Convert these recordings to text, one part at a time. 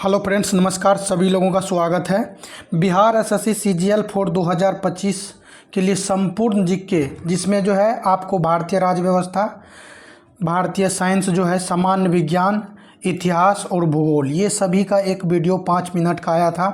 Hello friends, नमस्कार। सभी लोगों का स्वागत है। बिहार एसएससी सीजीएल फॉर 2025 के लिए संपूर्ण जीके, जिसमें जो है आपको भारतीय राज्य व्यवस्था, भारतीय साइंस जो है, सामान्य विज्ञान, इतिहास और भूगोल, ये सभी का एक वीडियो 5 मिनट का आया था।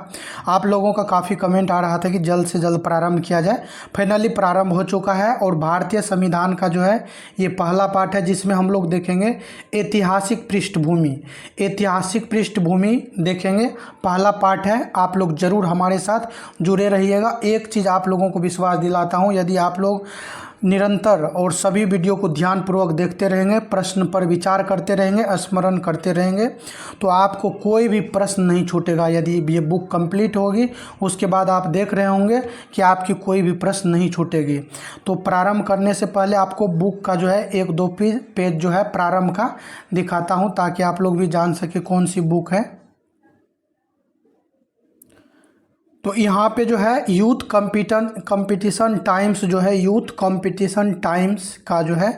आप लोगों का काफ़ी कमेंट आ रहा था कि जल्द से जल्द प्रारंभ किया जाए। फाइनली प्रारंभ हो चुका है और भारतीय संविधान का जो है ये पहला पार्ट है, जिसमें हम लोग देखेंगे ऐतिहासिक पृष्ठभूमि। ऐतिहासिक पृष्ठभूमि देखेंगे, पहला पार्ट है। आप लोग ज़रूर हमारे साथ जुड़े रहिएगा। एक चीज़ आप लोगों को विश्वास दिलाता हूँ, यदि आप लोग निरंतर और सभी वीडियो को ध्यानपूर्वक देखते रहेंगे, प्रश्न पर विचार करते रहेंगे, स्मरण करते रहेंगे, तो आपको कोई भी प्रश्न नहीं छूटेगा। यदि ये बुक कंप्लीट होगी, उसके बाद आप देख रहे होंगे कि आपकी कोई भी प्रश्न नहीं छूटेगी। तो प्रारंभ करने से पहले आपको बुक का जो है 1-2 पेज जो है प्रारंभ का दिखाता हूँ, ताकि आप लोग भी जान सके कौन सी बुक है। तो यहाँ पे जो है यूथ कंपटीशन टाइम्स जो है, यूथ कंपटीशन टाइम्स का जो है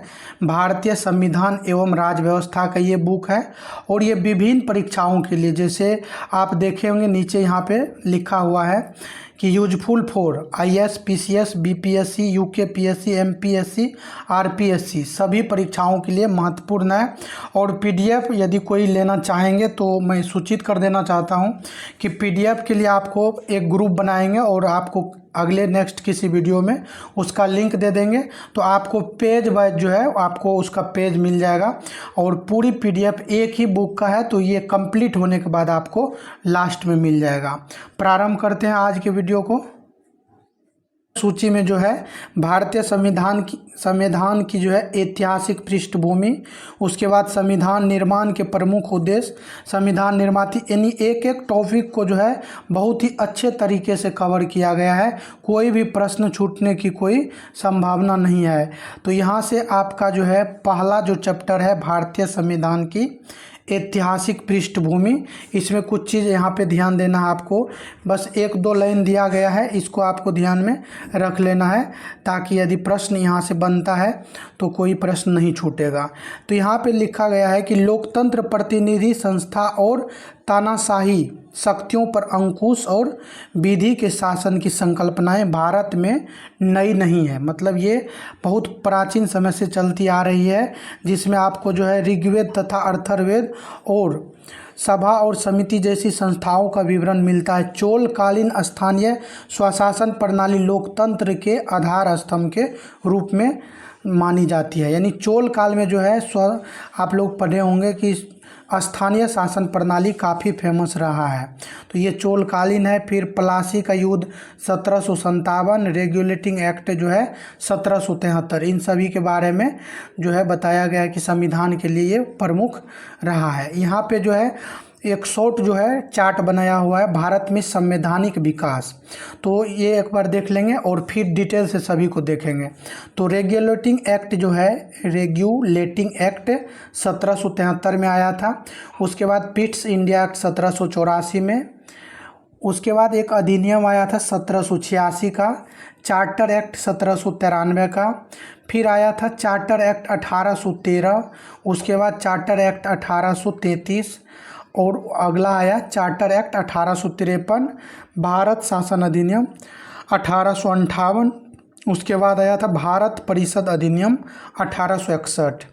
भारतीय संविधान एवं राज्य व्यवस्था का ये बुक है। और ये विभिन्न परीक्षाओं के लिए, जैसे आप देखे होंगे नीचे यहाँ पे लिखा हुआ है कि useful for IAS, PCS, BPSC, UKPSC, MPSC, RPSC, सभी परीक्षाओं के लिए महत्वपूर्ण है। और पीडीएफ यदि कोई लेना चाहेंगे तो मैं सूचित कर देना चाहता हूं कि पीडीएफ के लिए आपको एक ग्रुप बनाएंगे और आपको अगले नेक्स्ट किसी वीडियो में उसका लिंक दे देंगे। तो आपको पेज वाइज जो है आपको उसका पेज मिल जाएगा और पूरी पीडीएफ एक ही बुक का है। तो ये कंप्लीट होने के बाद आपको लास्ट में मिल जाएगा। प्रारंभ करते हैं आज के वीडियो को। सूची में जो है भारतीय संविधान की जो है ऐतिहासिक पृष्ठभूमि, उसके बाद संविधान निर्माण के प्रमुख उद्देश्य, संविधान निर्माता, यानी एक एक टॉपिक को जो है बहुत ही अच्छे तरीके से कवर किया गया है। कोई भी प्रश्न छूटने की कोई संभावना नहीं है। तो यहाँ से आपका जो है पहला जो चैप्टर है भारतीय संविधान की ऐतिहासिक पृष्ठभूमि, इसमें कुछ चीज़ यहाँ पे ध्यान देना है आपको। बस 1-2 लाइन दिया गया है, इसको आपको ध्यान में रख लेना है, ताकि यदि प्रश्न यहाँ से बनता है तो कोई प्रश्न नहीं छूटेगा। तो यहाँ पे लिखा गया है कि लोकतंत्र, प्रतिनिधि संस्था और तानाशाही शक्तियों पर अंकुश और विधि के शासन की संकल्पनाएं भारत में नई नहीं है। मतलब ये बहुत प्राचीन समय से चलती आ रही है, जिसमें आपको जो है ऋग्वेद तथा अथर्ववेद और सभा और समिति जैसी संस्थाओं का विवरण मिलता है। चोल कालीन स्थानीय स्वशासन प्रणाली लोकतंत्र के आधार स्तंभ के रूप में मानी जाती है। यानी चोल काल में जो है आप लोग पढ़े होंगे कि स्थानीय शासन प्रणाली काफ़ी फेमस रहा है। तो ये चोलकालीन है। फिर प्लासी का युद्ध 1757, रेगुलेटिंग एक्ट जो है 1773, इन सभी के बारे में जो है बताया गया है कि संविधान के लिए ये प्रमुख रहा है। यहाँ पे जो है एक शॉर्ट जो है चार्ट बनाया हुआ है भारत में संवैधानिक विकास। तो ये एक बार देख लेंगे और फिर डिटेल से सभी को देखेंगे। तो रेगुलेटिंग एक्ट जो है, रेगुलेटिंग एक्ट 1773 में आया था। उसके बाद पिट्स इंडिया एक्ट 1784 में। उसके बाद एक अधिनियम आया था 1786 का, चार्टर एक्ट 1793 का। फिर आया था चार्टर एक्ट 1813। उसके बाद चार्टर एक्ट 1833 और अगला आया चार्टर एक्ट 1853। भारत शासन अधिनियम 1858। उसके बाद आया था भारत परिषद अधिनियम 1861।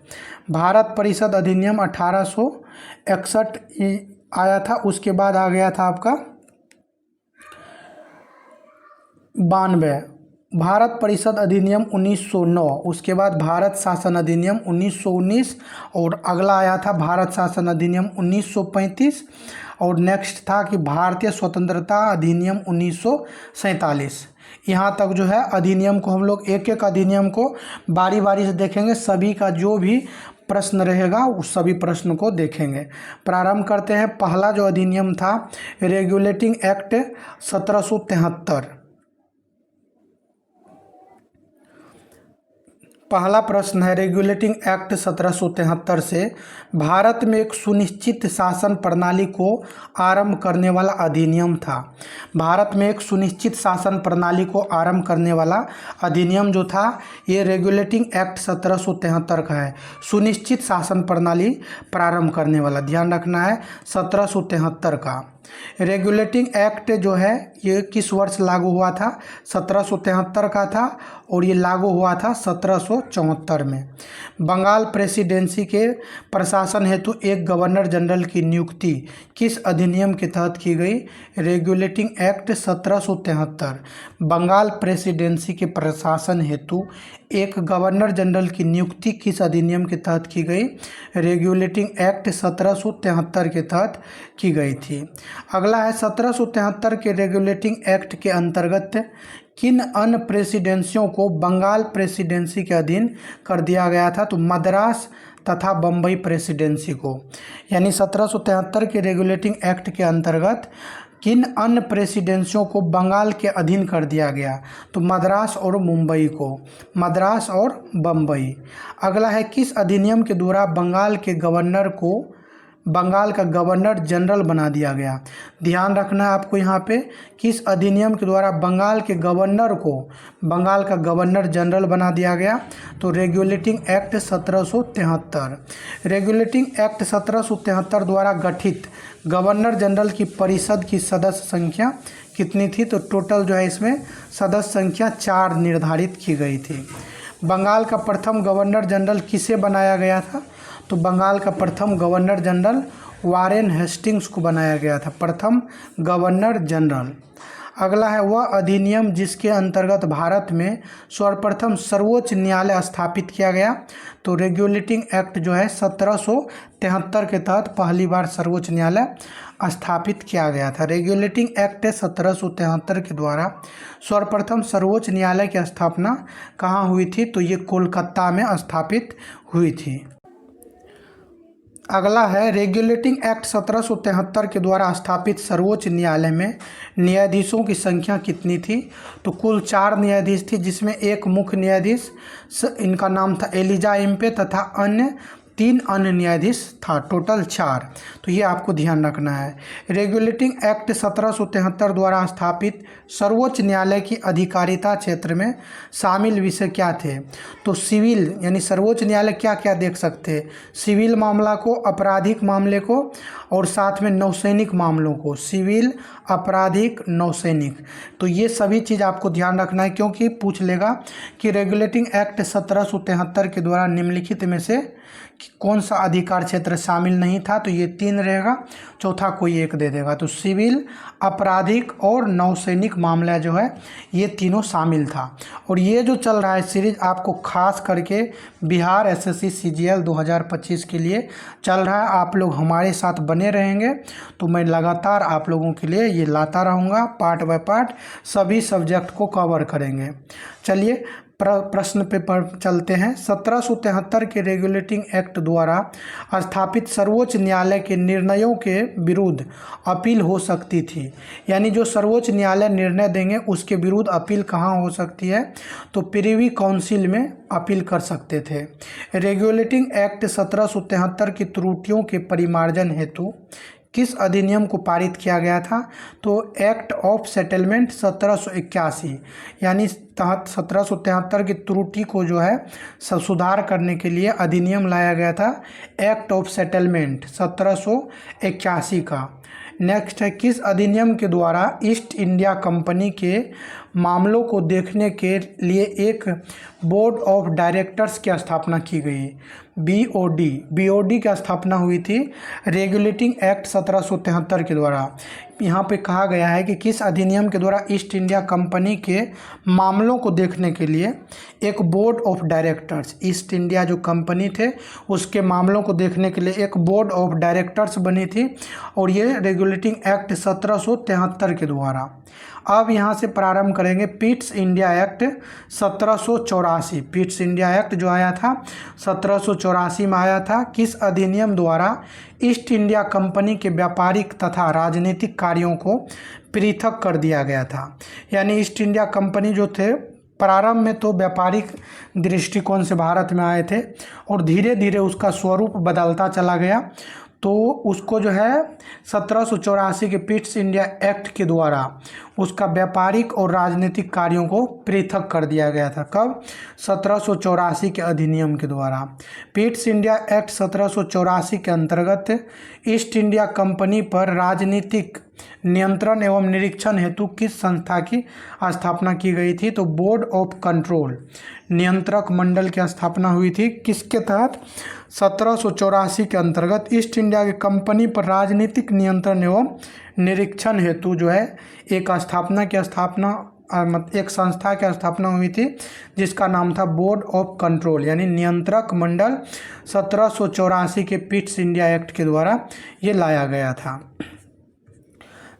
भारत परिषद अधिनियम 1861 आया था। उसके बाद आ गया था आपका 92 भारत परिषद अधिनियम 1909। उसके बाद भारत शासन अधिनियम 1919 और अगला आया था भारत शासन अधिनियम 1935। और नेक्स्ट था कि भारतीय स्वतंत्रता अधिनियम 1947। यहाँ तक जो है अधिनियम को हम लोग एक एक अधिनियम को बारी बारी से देखेंगे। सभी का जो भी प्रश्न रहेगा उस सभी प्रश्न को देखेंगे। प्रारंभ करते हैं। पहला जो अधिनियम था रेगुलेटिंग एक्ट 1773। पहला प्रश्न है, रेगुलेटिंग एक्ट 1773 से भारत में एक सुनिश्चित शासन प्रणाली को आरंभ करने वाला अधिनियम था। भारत में एक सुनिश्चित शासन प्रणाली को आरंभ करने वाला अधिनियम जो था ये रेगुलेटिंग एक्ट 1773 का है। सुनिश्चित शासन प्रणाली प्रारंभ करने वाला, ध्यान रखना है 1773 का। रेगुलेटिंग एक्ट जो है ये किस वर्ष लागू हुआ था? 1773 का था और ये लागू हुआ था 1774 में। बंगाल प्रेसिडेंसी के प्रशासन हेतु एक गवर्नर जनरल की नियुक्ति किस अधिनियम के तहत की गई? Regulating act 1773। बंगाल प्रेसिडेंसी के प्रशासन हेतु एक गवर्नर जनरल की नियुक्ति किस अधिनियम के तहत की गई? रेगुलेटिंग एक्ट 1773 के तहत की गई थी। अगला है, 1773 के रेगुलेटिंग एक्ट के अंतर्गत किन अन्य प्रेसिडेंसियों को बंगाल प्रेसिडेंसी के अधीन कर दिया गया था? तो मद्रास तथा बम्बई प्रेसिडेंसी को। यानी 1773 के रेगुलेटिंग एक्ट के अंतर्गत किन अन्य प्रेसिडेंसियों को बंगाल के अधीन कर दिया गया? तो मद्रास और मुंबई को, मद्रास और बम्बई। अगला है, किस अधिनियम के द्वारा बंगाल के गवर्नर को बंगाल का गवर्नर जनरल बना दिया गया? ध्यान रखना है आपको यहाँ पे, किस अधिनियम के द्वारा बंगाल के गवर्नर को बंगाल का गवर्नर जनरल बना दिया गया? तो रेगुलेटिंग एक्ट 1773। रेगुलेटिंग एक्ट 1773 द्वारा गठित गवर्नर जनरल की परिषद की सदस्य संख्या कितनी थी? तो टोटल जो है इसमें सदस्य संख्या 4 निर्धारित की गई थी। बंगाल का प्रथम गवर्नर जनरल किसे बनाया गया था? तो बंगाल का प्रथम गवर्नर जनरल वारेन हेस्टिंग्स को बनाया गया था, प्रथम गवर्नर जनरल। अगला है, वह अधिनियम जिसके अंतर्गत भारत में सर्वप्रथम सर्वोच्च न्यायालय स्थापित किया गया? तो रेगुलेटिंग एक्ट जो है 1773 के तहत पहली बार सर्वोच्च न्यायालय स्थापित किया गया था। रेगुलेटिंग एक्ट 1773 के द्वारा सर्वप्रथम सर्वोच्च न्यायालय की स्थापना कहाँ हुई थी? तो ये कोलकाता में स्थापित हुई थी। अगला है, रेगुलेटिंग एक्ट 1773 के द्वारा स्थापित सर्वोच्च न्यायालय में न्यायाधीशों की संख्या कितनी थी? तो कुल 4 न्यायाधीश थी, जिसमें एक मुख्य न्यायाधीश, इनका नाम था एलिजा इम्पे, तथा अन्य 3 अन्य न्यायाधीश था, टोटल 4। तो ये आपको ध्यान रखना है। रेगुलेटिंग एक्ट 1773 द्वारा स्थापित सर्वोच्च न्यायालय की अधिकारिता क्षेत्र में शामिल विषय क्या थे? तो सिविल, यानी सर्वोच्च न्यायालय क्या क्या देख सकते हैं? सिविल मामला को, आपराधिक मामले को और साथ में नौसैनिक मामलों को। सिविल, आपराधिक, नौसैनिक, तो ये सभी चीज़ आपको ध्यान रखना है, क्योंकि पूछ लेगा कि रेगुलेटिंग एक्ट 1773 के द्वारा निम्नलिखित में से कौन सा अधिकार क्षेत्र शामिल नहीं था? तो ये 3 रहेगा, चौथा कोई एक दे देगा। तो सिविल, आपराधिक और नौसैनिक मामला जो है ये तीनों शामिल था। और ये जो चल रहा है सीरीज आपको खास करके बिहार एसएससी सीजीएल 2025 के लिए चल रहा है। आप लोग हमारे साथ बने रहेंगे तो मैं लगातार आप लोगों के लिए ये लाता रहूँगा, पार्ट बाय पार्ट सभी सब्जेक्ट को कवर करेंगे। चलिए प्रश्न पे पर चलते हैं। 1773 के रेगुलेटिंग एक्ट द्वारा स्थापित सर्वोच्च न्यायालय के निर्णयों के विरुद्ध अपील हो सकती थी। यानी जो सर्वोच्च न्यायालय निर्णय देंगे उसके विरुद्ध अपील कहाँ हो सकती है? तो प्रिवी काउंसिल में अपील कर सकते थे। रेगुलेटिंग एक्ट 1773 की त्रुटियों के परिमार्जन हेतु किस अधिनियम को पारित किया गया था? तो एक्ट ऑफ सेटलमेंट 1781, यानी तहत 1773 की त्रुटि को जो है सुधार करने के लिए अधिनियम लाया गया था, एक्ट ऑफ सेटलमेंट 1781 का। नेक्स्ट है, किस अधिनियम के द्वारा ईस्ट इंडिया कंपनी के मामलों को देखने के लिए एक बोर्ड ऑफ डायरेक्टर्स की स्थापना की गई? बीओडी की स्थापना हुई थी रेगुलेटिंग एक्ट 1773 के द्वारा। यहाँ पे कहा गया है कि किस अधिनियम के द्वारा ईस्ट इंडिया कंपनी के मामलों को देखने के लिए एक board of directors, east India जो कंपनी थे उसके मामलों को देखने के लिए एक बोर्ड ऑफ डायरेक्टर्स बनी थी, और ये रेगुलेटिंग एक्ट 1773 के द्वारा। अब यहाँ से प्रारंभ करेंगे Pitt's India act 1784। Pitt's India act जो आया था 1784 में आया था। किस अधिनियम द्वारा ईस्ट इंडिया कंपनी के व्यापारिक तथा राजनीतिक कार्यों को पृथक कर दिया गया था? यानी ईस्ट इंडिया कंपनी जो थे प्रारंभ में तो व्यापारिक दृष्टिकोण से भारत में आए थे और धीरे धीरे उसका स्वरूप बदलता चला गया। तो उसको जो है 1784 के पिट्स इंडिया एक्ट के द्वारा उसका व्यापारिक और राजनीतिक कार्यों को पृथक कर दिया गया था। कब? 1784 के अधिनियम के द्वारा। पिट्स इंडिया एक्ट 1784 के अंतर्गत ईस्ट इंडिया कंपनी पर राजनीतिक नियंत्रण एवं निरीक्षण हेतु किस संस्था की स्थापना की गई थी? तो बोर्ड ऑफ कंट्रोल, नियंत्रक मंडल की स्थापना हुई थी। किसके तहत? 1784 के अंतर्गत ईस्ट इंडिया की कंपनी पर राजनीतिक नियंत्रण एवं निरीक्षण हेतु जो है एक संस्था की स्थापना हुई थी जिसका नाम था बोर्ड ऑफ कंट्रोल यानी नियंत्रक मंडल। 1784 के पिट्स इंडिया एक्ट के द्वारा ये लाया गया था।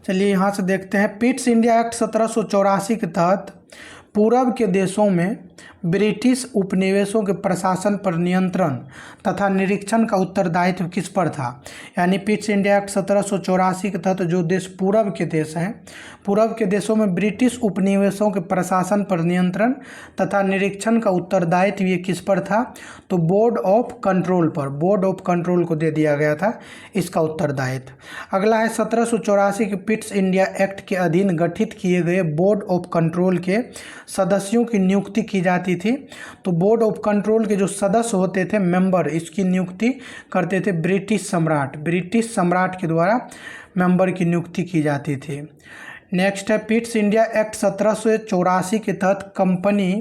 चलिए यहाँ से देखते हैं। पिट्स इंडिया एक्ट 1784 के तहत पूर्व के देशों में ब्रिटिश उपनिवेशों के प्रशासन पर नियंत्रण तथा निरीक्षण का उत्तरदायित्व किस पर था? यानी पिट्स इंडिया एक्ट 1784 के तहत जो देश पूर्व के देश हैं, पूर्व के देशों में ब्रिटिश उपनिवेशों के प्रशासन पर नियंत्रण तथा निरीक्षण का उत्तरदायित्व ये किस पर था? तो बोर्ड ऑफ कंट्रोल पर, बोर्ड ऑफ कंट्रोल को दे दिया गया था इसका उत्तरदायित्व। अगला है 1784 के पिट्स इंडिया एक्ट के अधीन गठित किए गए बोर्ड ऑफ कंट्रोल के सदस्यों की नियुक्ति की जाती थी। तो बोर्ड ऑफ कंट्रोल के जो सदस्य होते थे, मेंबर, इसकी नियुक्ति करते थे ब्रिटिश सम्राट के द्वारा मेंबर की नियुक्ति की जाती थी। नेक्स्ट है पिट्स इंडिया एक्ट 1784 के तहत कंपनी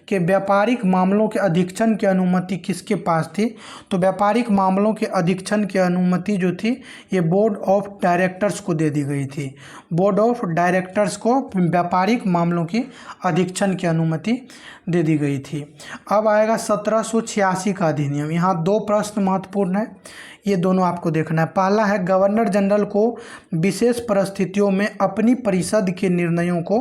के व्यापारिक मामलों के अधीक्षण की अनुमति किसके पास थी? तो व्यापारिक मामलों के अधीक्षण की अनुमति जो थी ये बोर्ड ऑफ डायरेक्टर्स को दे दी गई थी। बोर्ड ऑफ डायरेक्टर्स को व्यापारिक मामलों की अधीक्षण की अनुमति दे दी गई थी। अब आएगा 1786 का अधिनियम। यहाँ दो प्रश्न महत्वपूर्ण है, ये दोनों आपको देखना है। पहला है गवर्नर जनरल को विशेष परिस्थितियों में अपनी परिषद के निर्णयों को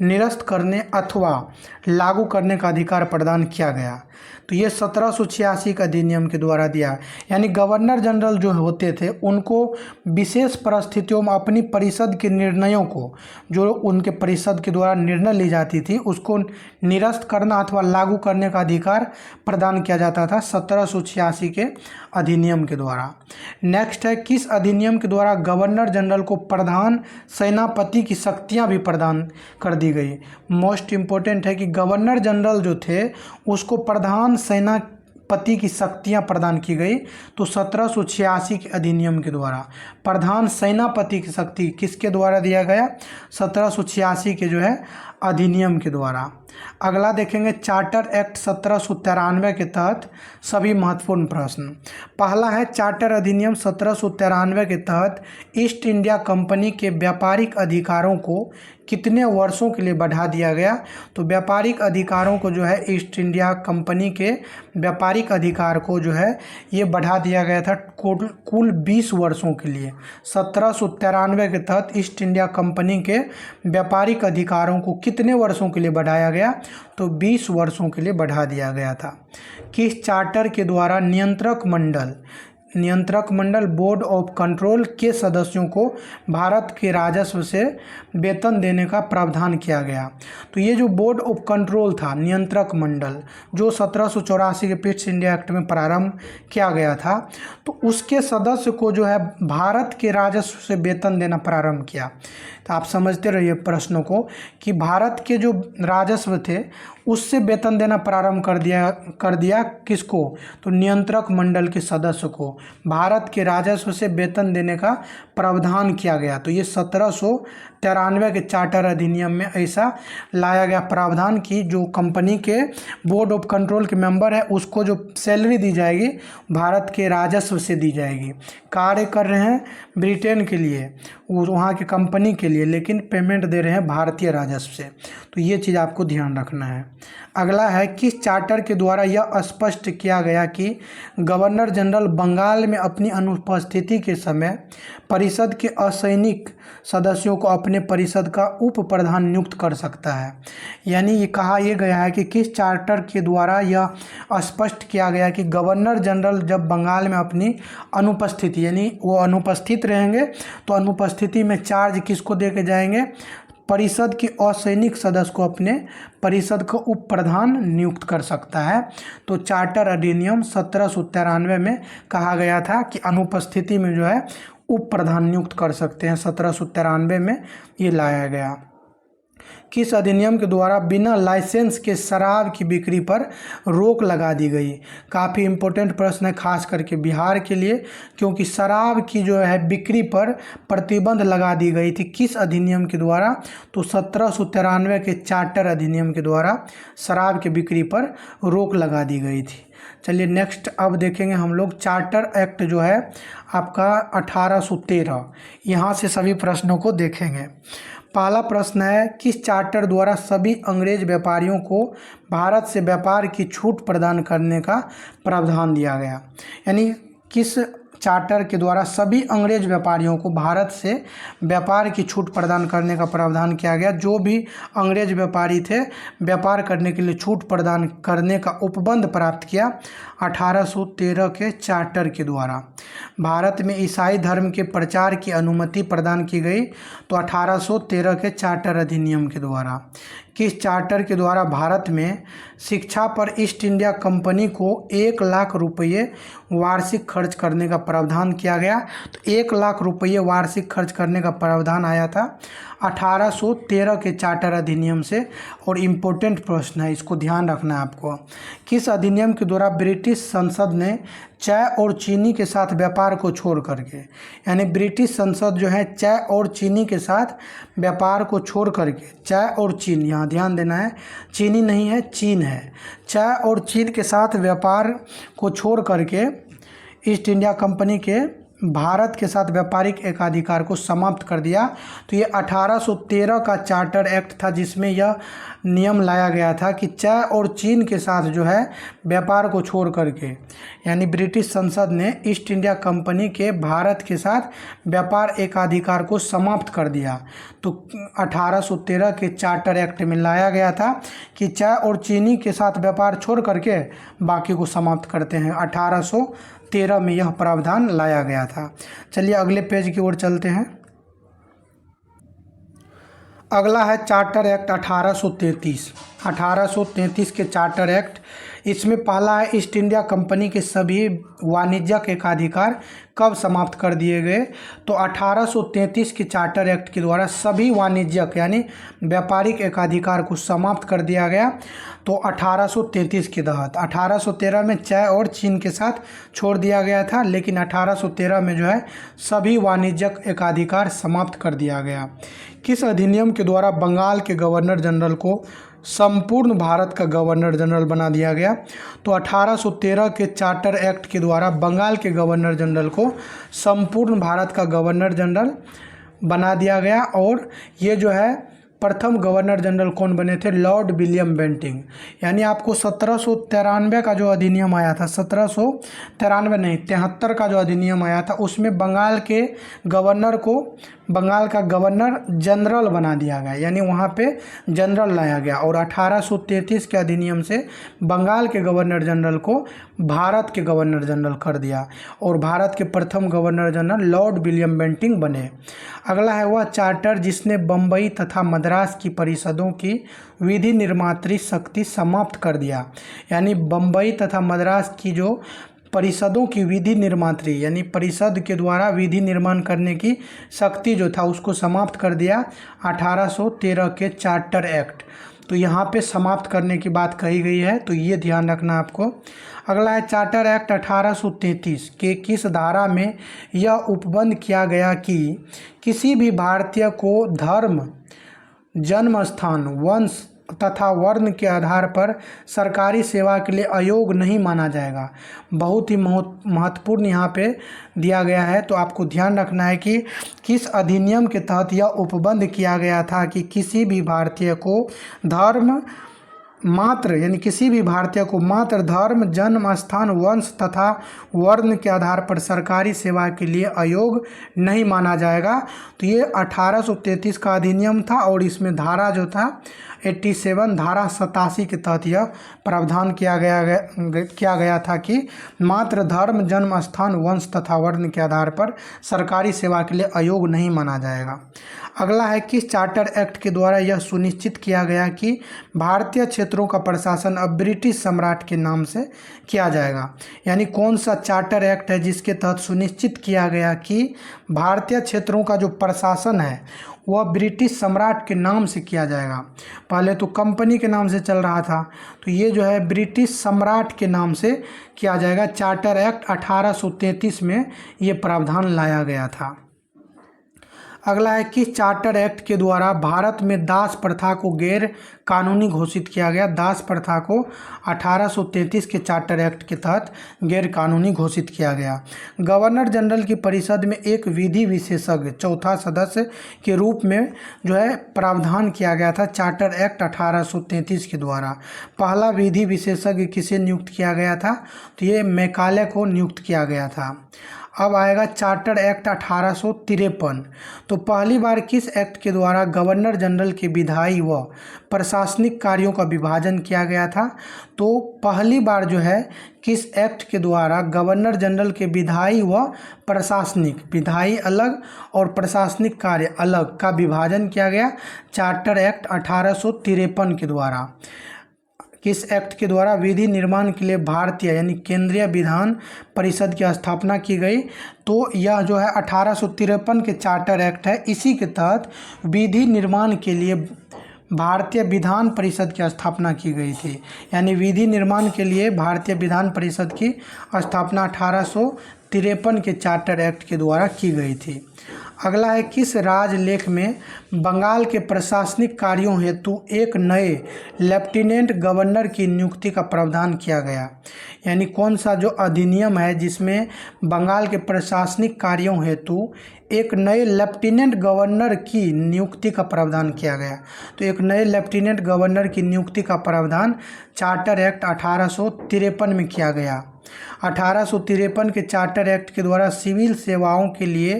निरस्त करने अथवा लागू करने का अधिकार प्रदान किया गया। तो ये 1786 का अधिनियम के द्वारा दिया। यानी गवर्नर जनरल जो होते थे उनको विशेष परिस्थितियों में अपनी परिषद के निर्णयों को, जो उनके परिषद के द्वारा निर्णय ली जाती थी, उसको निरस्त करना अथवा लागू करने का अधिकार प्रदान किया जाता था 1786 के अधिनियम के द्वारा। नेक्स्ट है किस अधिनियम के द्वारा गवर्नर जनरल को प्रधान सेनापति की शक्तियां भी प्रदान कर दी गई? मोस्ट इम्पोर्टेंट है कि गवर्नर जनरल जो थे उसको प्रधान सेनापति की शक्तियां प्रदान की गई। तो 1786 के अधिनियम के द्वारा प्रधान सेनापति की शक्ति किसके द्वारा दिया गया? 1786 के जो है अधिनियम के द्वारा। अगला देखेंगे चार्टर एक्ट 1793 के तहत सभी महत्वपूर्ण प्रश्न। पहला है चार्टर अधिनियम 1793 के तहत ईस्ट इंडिया कंपनी के व्यापारिक अधिकारों को कितने वर्षों के लिए बढ़ा दिया गया? तो व्यापारिक अधिकारों को जो है ईस्ट इंडिया कंपनी के व्यापारिक अधिकार को जो है ये बढ़ा दिया गया था कुल 20 वर्षों के लिए। 1793 के तहत ईस्ट इंडिया कंपनी के व्यापारिक अधिकारों को कितने वर्षों के लिए बढ़ाया गया? तो 20 वर्षों के लिए बढ़ा दिया गया था। किस चार्टर के द्वारा नियंत्रक मंडल बोर्ड ऑफ कंट्रोल के सदस्यों को भारत के राजस्व से वेतन देने का प्रावधान किया गया? तो ये जो बोर्ड ऑफ कंट्रोल था, नियंत्रक मंडल, जो 1784 के पिट्स इंडिया एक्ट में प्रारंभ किया गया था, तो उसके सदस्य को जो है भारत के राजस्व से वेतन देना प्रारंभ किया। तो आप समझते रहिए प्रश्नों को कि भारत के जो राजस्व थे उससे वेतन देना प्रारंभ कर दिया किसको? तो नियंत्रक मंडल के सदस्य को भारत के राजस्व से वेतन देने का प्रावधान किया गया। तो ये 1793 के चार्टर अधिनियम में ऐसा लाया गया प्रावधान कि जो कंपनी के बोर्ड ऑफ कंट्रोल के मेंबर है उसको जो सैलरी दी जाएगी भारत के राजस्व से दी जाएगी। कार्य कर रहे हैं ब्रिटेन के लिए, वहाँ की कंपनी के लिए, लेकिन पेमेंट दे रहे हैं भारतीय राजस्व से। तो ये चीज़ आपको ध्यान रखना है। अगला है किस चार्टर के द्वारा यह स्पष्ट किया गया कि गवर्नर जनरल बंगाल में अपनी अनुपस्थिति के समय परिषद के असैनिक सदस्यों को अपने परिषद का उप प्रधान नियुक्त कर सकता है? यानी ये कहा यह गया है कि किस चार्टर के द्वारा यह स्पष्ट किया गया कि गवर्नर जनरल जब बंगाल में अपनी अनुपस्थिति, यानी वो अनुपस्थित रहेंगे तो अनुपस्थिति में चार्ज किसको दे के जाएंगे? परिषद के असैनिक सदस्य को अपने परिषद का उप प्रधान नियुक्त कर सकता है। तो चार्टर अधिनियम 1793 में कहा गया था कि अनुपस्थिति में जो है उप प्रधान नियुक्त कर सकते हैं। 1793 में ये लाया गया। किस अधिनियम के द्वारा बिना लाइसेंस के शराब की बिक्री पर रोक लगा दी गई? काफ़ी इम्पोर्टेंट प्रश्न है खास करके बिहार के लिए, क्योंकि शराब की जो है बिक्री पर प्रतिबंध लगा दी गई थी। किस अधिनियम के द्वारा? तो 1793 के चार्टर अधिनियम के द्वारा शराब की बिक्री पर रोक लगा दी गई थी। चलिए नेक्स्ट अब देखेंगे हम लोग चार्टर एक्ट जो है आपका 1813। यहाँ से सभी प्रश्नों को देखेंगे। पहला प्रश्न है, किस चार्टर द्वारा सभी अंग्रेज व्यापारियों को भारत से व्यापार की छूट प्रदान करने का प्रावधान दिया गया? यानी किस चार्टर के द्वारा सभी अंग्रेज व्यापारियों को भारत से व्यापार की छूट प्रदान करने का प्रावधान किया गया? जो भी अंग्रेज व्यापारी थे व्यापार करने के लिए छूट प्रदान करने का उपबंध प्राप्त किया 1813 के चार्टर के द्वारा। भारत में ईसाई धर्म के प्रचार की अनुमति प्रदान की गई तो 1813 के चार्टर अधिनियम के द्वारा। किस चार्टर के द्वारा भारत में शिक्षा पर ईस्ट इंडिया कंपनी को 1 लाख रुपये वार्षिक खर्च करने का प्रावधान किया गया? तो 1 लाख रुपये वार्षिक खर्च करने का प्रावधान आया था 1813 के चार्टर अधिनियम से। और इम्पोर्टेंट प्रश्न है, इसको ध्यान रखना है आपको। किस अधिनियम के द्वारा ब्रिटिश संसद ने चाय और चीनी के साथ व्यापार को छोड़ करके, यानी ब्रिटिश संसद जो है चाय और चीनी के साथ व्यापार को छोड़ करके, चाय और चीन, यहाँ ध्यान देना है, चीनी नहीं है चीन है, चाय और चीन के साथ व्यापार को छोड़ करके ईस्ट इंडिया कंपनी के भारत के साथ व्यापारिक एकाधिकार को समाप्त कर दिया। तो ये 1813 का चार्टर एक्ट था जिसमें यह नियम लाया गया था कि चाय और चीन के साथ जो है व्यापार को छोड़ करके, यानी ब्रिटिश संसद ने ईस्ट इंडिया कंपनी के भारत के साथ व्यापार एकाधिकार को समाप्त कर दिया। तो 1813 के चार्टर एक्ट में लाया गया था कि चाय और चीनी के साथ व्यापार छोड़ करके बाकी को समाप्त करते हैं। 1813 में यह प्रावधान लाया गया था। चलिए अगले पेज की ओर चलते हैं। अगला है चार्टर एक्ट 1833। 1833 के चार्टर एक्ट, इसमें पहला है ईस्ट इंडिया कंपनी के सभी वाणिज्यिक एकाधिकार कब समाप्त कर दिए गए? तो 1833 के चार्टर एक्ट के द्वारा सभी वाणिज्यिक यानी व्यापारिक एकाधिकार को समाप्त कर दिया गया। तो 1833 के तहत 1813 में चाय और चीन के साथ छोड़ दिया गया था, लेकिन 1813 में जो है सभी वाणिज्यिक एकाधिकार समाप्त कर दिया गया। किस अधिनियम के द्वारा बंगाल के गवर्नर जनरल को संपूर्ण भारत का गवर्नर जनरल बना दिया गया? तो 1813 के चार्टर एक्ट के द्वारा बंगाल के गवर्नर जनरल को संपूर्ण भारत का गवर्नर जनरल बना दिया गया। और ये जो है प्रथम गवर्नर जनरल कौन बने थे? Lord William Bentinck. यानी आपको 1793 का जो अधिनियम आया था, 1793 नहीं 73 का जो अधिनियम आया था, उसमें बंगाल के गवर्नर को बंगाल का गवर्नर जनरल बना दिया गया, यानी वहाँ पे जनरल लाया गया। और 1833 के अधिनियम से बंगाल के गवर्नर जनरल को भारत के गवर्नर जनरल कर दिया और भारत के प्रथम governor general Lord William Bentinck बने। अगला है वह चार्टर जिसने बम्बई तथा मद्रास की परिषदों की विधि निर्मात्री शक्ति समाप्त कर दिया। यानी बम्बई तथा मद्रास की जो परिषदों की विधि निर्मात्री यानी परिषद के द्वारा विधि निर्माण करने की शक्ति जो था उसको समाप्त कर दिया 1813 के चार्टर एक्ट। तो यहाँ पे समाप्त करने की बात कही गई है, तो ये ध्यान रखना आपको। अगला है चार्टर एक्ट 1833 के किस धारा में यह उपबंध किया गया कि किसी भी भारतीय को धर्म, जन्म स्थान, वंश तथा वर्ण के आधार पर सरकारी सेवा के लिए अयोग्य नहीं माना जाएगा। बहुत ही महत्वपूर्ण यहाँ पे दिया गया है, तो आपको ध्यान रखना है कि किस अधिनियम के तहत यह उपबंध किया गया था कि किसी भी भारतीय को धर्म मात्र यानी किसी भी भारतीय को मात्र धर्म, जन्म स्थान, वंश तथा वर्ण के आधार पर सरकारी सेवा के लिए अयोग्य नहीं माना जाएगा। तो ये 1833 का अधिनियम था और इसमें धारा जो था 87 धारा 87 के तहत यह प्रावधान किया गया था कि मात्र धर्म, जन्म स्थान, वंश तथा वर्ण के आधार पर सरकारी सेवा के लिए अयोग्य नहीं माना जाएगा। अगला है किस चार्टर एक्ट के द्वारा यह सुनिश्चित किया गया कि भारतीय क्षेत्रों का प्रशासन अब ब्रिटिश सम्राट के नाम से किया जाएगा। यानी कौन सा चार्टर एक्ट है जिसके तहत सुनिश्चित किया गया कि भारतीय क्षेत्रों का जो प्रशासन है वह ब्रिटिश सम्राट के नाम से किया जाएगा। पहले तो कंपनी के नाम से चल रहा था, तो ये जो है ब्रिटिश सम्राट के नाम से किया जाएगा। चार्टर एक्ट 1833 में ये प्रावधान लाया गया था। अगला है किस चार्टर एक्ट के द्वारा भारत में दास प्रथा को गैर कानूनी घोषित किया गया। दास प्रथा को 1833 के चार्टर एक्ट के तहत गैर कानूनी घोषित किया गया। गवर्नर जनरल की परिषद में एक विधि विशेषज्ञ चौथा सदस्य के रूप में जो है प्रावधान किया गया था चार्टर एक्ट 1833 के द्वारा। पहला विधि विशेषज्ञ किसे नियुक्त किया गया था, तो ये मैकाले को नियुक्त किया गया था। अब आएगा चार्टर एक्ट 1853। तो पहली बार किस एक्ट के द्वारा गवर्नर जनरल के विधायी व प्रशासनिक कार्यों का विभाजन किया गया था। तो पहली बार जो है किस एक्ट के द्वारा गवर्नर जनरल के विधायी व प्रशासनिक, विधायी अलग और प्रशासनिक कार्य अलग का विभाजन किया गया चार्टर एक्ट 1853 के द्वारा। किस एक्ट के द्वारा विधि निर्माण के लिए भारतीय यानी केंद्रीय विधान परिषद की स्थापना की गई। तो यह जो है 1853 के चार्टर एक्ट है, इसी के तहत विधि निर्माण के लिए भारतीय विधान परिषद की स्थापना की गई थी। यानी विधि निर्माण के लिए भारतीय विधान परिषद की स्थापना 1853 के चार्टर एक्ट के द्वारा की गई थी। अगला है किस राजलेख में बंगाल के प्रशासनिक कार्यों हेतु एक नए लेफ्टिनेंट गवर्नर की नियुक्ति का प्रावधान किया गया। यानी कौन सा जो अधिनियम है जिसमें बंगाल के प्रशासनिक कार्यों हेतु एक नए लेफ्टिनेंट गवर्नर की नियुक्ति का प्रावधान किया गया। तो एक नए लेफ्टिनेंट गवर्नर की नियुक्ति का प्रावधान चार्टर एक्ट 1853 में किया गया। 1853 के चार्टर एक्ट के द्वारा सिविल सेवाओं के लिए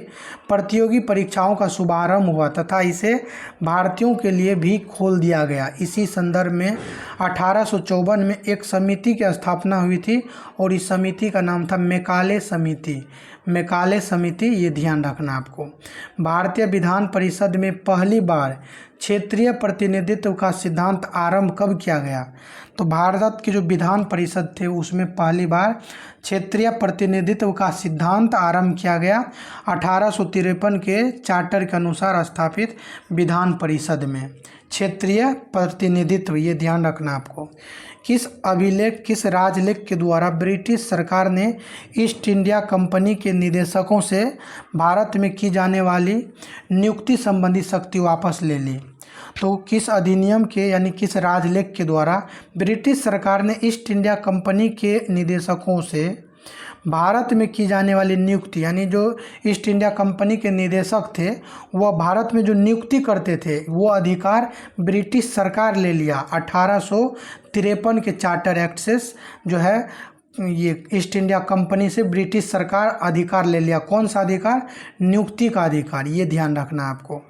प्रतियोगी परीक्षाओं का शुभारंभ हुआ तथा इसे भारतीयों के लिए भी खोल दिया गया। इसी संदर्भ में 1854 में एक समिति की स्थापना हुई थी और इस समिति का नाम था मैकाले समिति। मैकाले समिति, ये ध्यान रखना आपको। भारतीय विधान परिषद में पहली बार क्षेत्रीय प्रतिनिधित्व का सिद्धांत आरंभ कब किया गया। तो भारत के जो विधान परिषद थे उसमें पहली बार क्षेत्रीय प्रतिनिधित्व का सिद्धांत आरंभ किया गया 1853 के चार्टर के अनुसार स्थापित विधान परिषद में क्षेत्रीय प्रतिनिधित्व, ये ध्यान रखना आपको। किस अभिलेख किस राजलेख के द्वारा ब्रिटिश सरकार ने ईस्ट इंडिया कंपनी के निदेशकों से भारत में की जाने वाली नियुक्ति संबंधी शक्ति वापस ले ली। तो किस अधिनियम के यानी किस राजलेख के द्वारा ब्रिटिश सरकार ने ईस्ट इंडिया कंपनी के निदेशकों से भारत में की जाने वाली नियुक्ति, यानी जो ईस्ट इंडिया कंपनी के निदेशक थे वह भारत में जो नियुक्ति करते थे वो अधिकार ब्रिटिश सरकार ले लिया। 1853 के चार्टर एक्ट से जो है ये ईस्ट इंडिया कंपनी से ब्रिटिश सरकार अधिकार ले लिया। कौन सा अधिकार? नियुक्ति का अधिकार, ये ध्यान रखना आपको।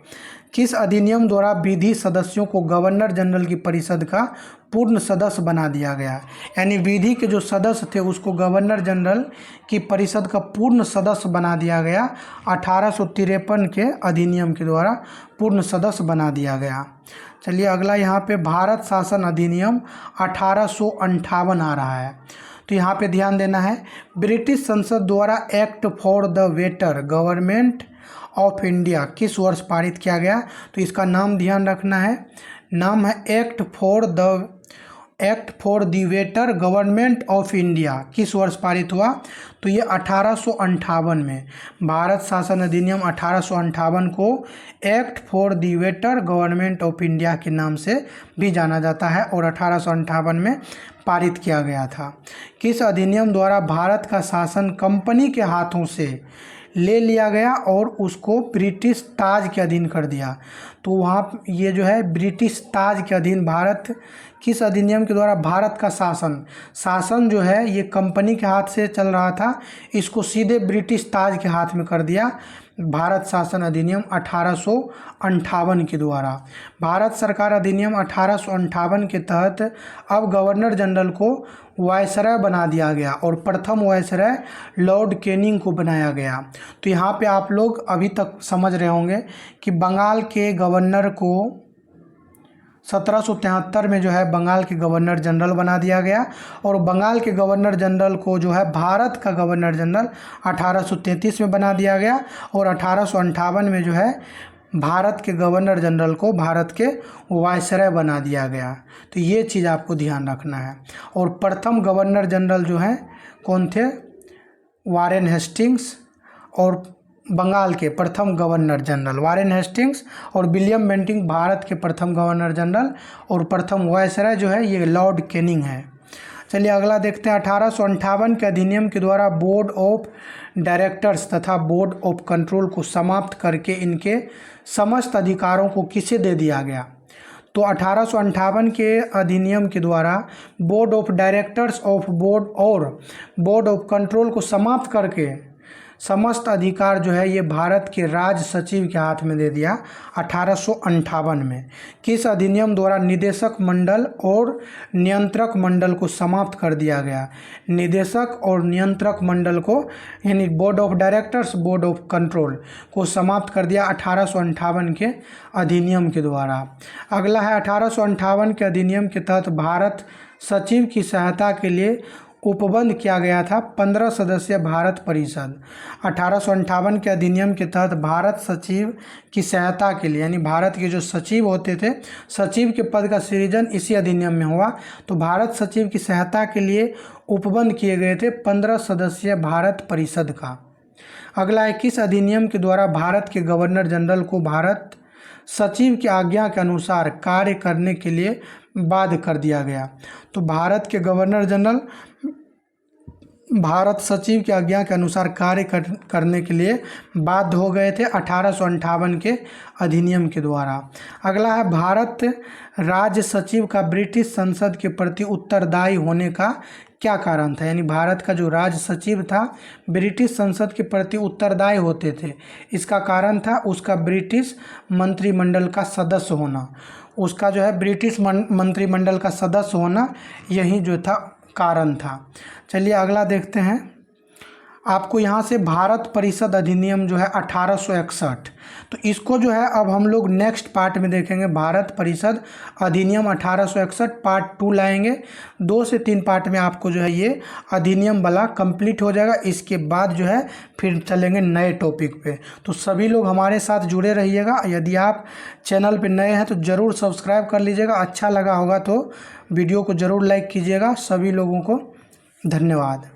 किस अधिनियम द्वारा विधि सदस्यों को गवर्नर जनरल की परिषद का पूर्ण सदस्य बना दिया गया। यानी विधि के जो सदस्य थे उसको गवर्नर जनरल की परिषद का पूर्ण सदस्य बना दिया गया। 1853 के अधिनियम के द्वारा पूर्ण सदस्य बना दिया गया। चलिए अगला यहाँ पे भारत शासन अधिनियम 1858 आ रहा है। तो यहाँ पे ध्यान देना है, ब्रिटिश संसद द्वारा act for the better government of India किस वर्ष पारित किया गया। तो इसका नाम ध्यान रखना है, नाम है act for the better government of India. किस वर्ष पारित हुआ? तो ये 1858 में। भारत शासन अधिनियम 1858 को act for the better government of India के नाम से भी जाना जाता है और 1858 में पारित किया गया था। किस अधिनियम द्वारा भारत का शासन कंपनी के हाथों से ले लिया गया और उसको ब्रिटिश ताज के अधीन कर दिया। तो वहाँ ये जो है ब्रिटिश ताज के अधीन भारत, किस अधिनियम के द्वारा भारत का शासन जो है ये कंपनी के हाथ से चल रहा था, इसको सीधे ब्रिटिश ताज के हाथ में कर दिया। भारत शासन अधिनियम 1858 के द्वारा। भारत सरकार अधिनियम 1858 के तहत अब गवर्नर जनरल को वायसराय बना दिया गया और प्रथम वायसराय लॉर्ड कैनिंग को बनाया गया। तो यहाँ पे आप लोग अभी तक समझ रहे होंगे कि बंगाल के गवर्नर को 1773 में जो है बंगाल के गवर्नर जनरल बना दिया गया और बंगाल के गवर्नर जनरल को जो है भारत का गवर्नर जनरल 1833 में बना दिया गया और 1858 में जो है भारत के गवर्नर जनरल को भारत के वायसराय बना दिया गया। तो ये चीज़ आपको ध्यान रखना है। और प्रथम गवर्नर जनरल जो हैं कौन थे? Warren Hastings. और बंगाल के प्रथम गवर्नर जनरल वारेन हेस्टिंग्स और विलियम बेंटिंक भारत के प्रथम गवर्नर जनरल और प्रथम वायसराय जो है ये लॉर्ड कैनिंग है। चलिए अगला देखते हैं। 1858 के अधिनियम के द्वारा बोर्ड ऑफ डायरेक्टर्स तथा बोर्ड ऑफ कंट्रोल को समाप्त करके इनके समस्त अधिकारों को किसे दे दिया गया? तो 1858 के अधिनियम के द्वारा board of directors of board और बोर्ड ऑफ कंट्रोल को समाप्त करके समस्त अधिकार जो है ये भारत के राज सचिव के हाथ में दे दिया 1858 में। किस अधिनियम द्वारा निदेशक मंडल और नियंत्रक मंडल को समाप्त कर दिया गया? निदेशक और नियंत्रक मंडल को यानी board of directors board of control को समाप्त कर दिया 1858 के अधिनियम के द्वारा। अगला है 1858 के अधिनियम के तहत भारत सचिव की सहायता के लिए उपबंध किया गया था 15 सदस्यीय भारत परिषद। 1858 के अधिनियम के तहत भारत सचिव की सहायता के लिए यानी भारत के जो सचिव होते थे, सचिव के पद का सृजन इसी अधिनियम में हुआ। तो भारत सचिव की सहायता के लिए उपबंध किए गए थे 15 सदस्यीय भारत परिषद का। अगला है किस अधिनियम के द्वारा भारत के गवर्नर जनरल को भारत सचिव की आज्ञा के अनुसार कार्य करने के लिए बाध्य कर दिया गया? तो भारत के गवर्नर जनरल भारत सचिव की आज्ञा के अनुसार कार्य करने के लिए बाध्य हो गए थे 1858 के अधिनियम के द्वारा। अगला है भारत राज्य सचिव का ब्रिटिश संसद के प्रति उत्तरदायी होने का क्या कारण था? यानी भारत का जो राज्य सचिव था ब्रिटिश संसद के प्रति उत्तरदायी होते थे, इसका कारण था उसका ब्रिटिश मंत्रिमंडल का सदस्य होना। उसका जो है ब्रिटिश मंत्रिमंडल का सदस्य होना यही जो था कारण था। चलिए अगला देखते हैं। आपको यहाँ से भारत परिषद अधिनियम जो है 1861, तो इसको जो है अब हम लोग नेक्स्ट पार्ट में देखेंगे। भारत परिषद अधिनियम 1861 पार्ट 2 लाएंगे। 2 से 3 पार्ट में आपको जो है ये अधिनियम वाला कंप्लीट हो जाएगा। इसके बाद जो है फिर चलेंगे नए टॉपिक पे। तो सभी लोग हमारे साथ जुड़े रहिएगा। यदि आप चैनल पे नए हैं तो ज़रूर सब्सक्राइब कर लीजिएगा। अच्छा लगा होगा तो वीडियो को ज़रूर लाइक कीजिएगा। सभी लोगों को धन्यवाद।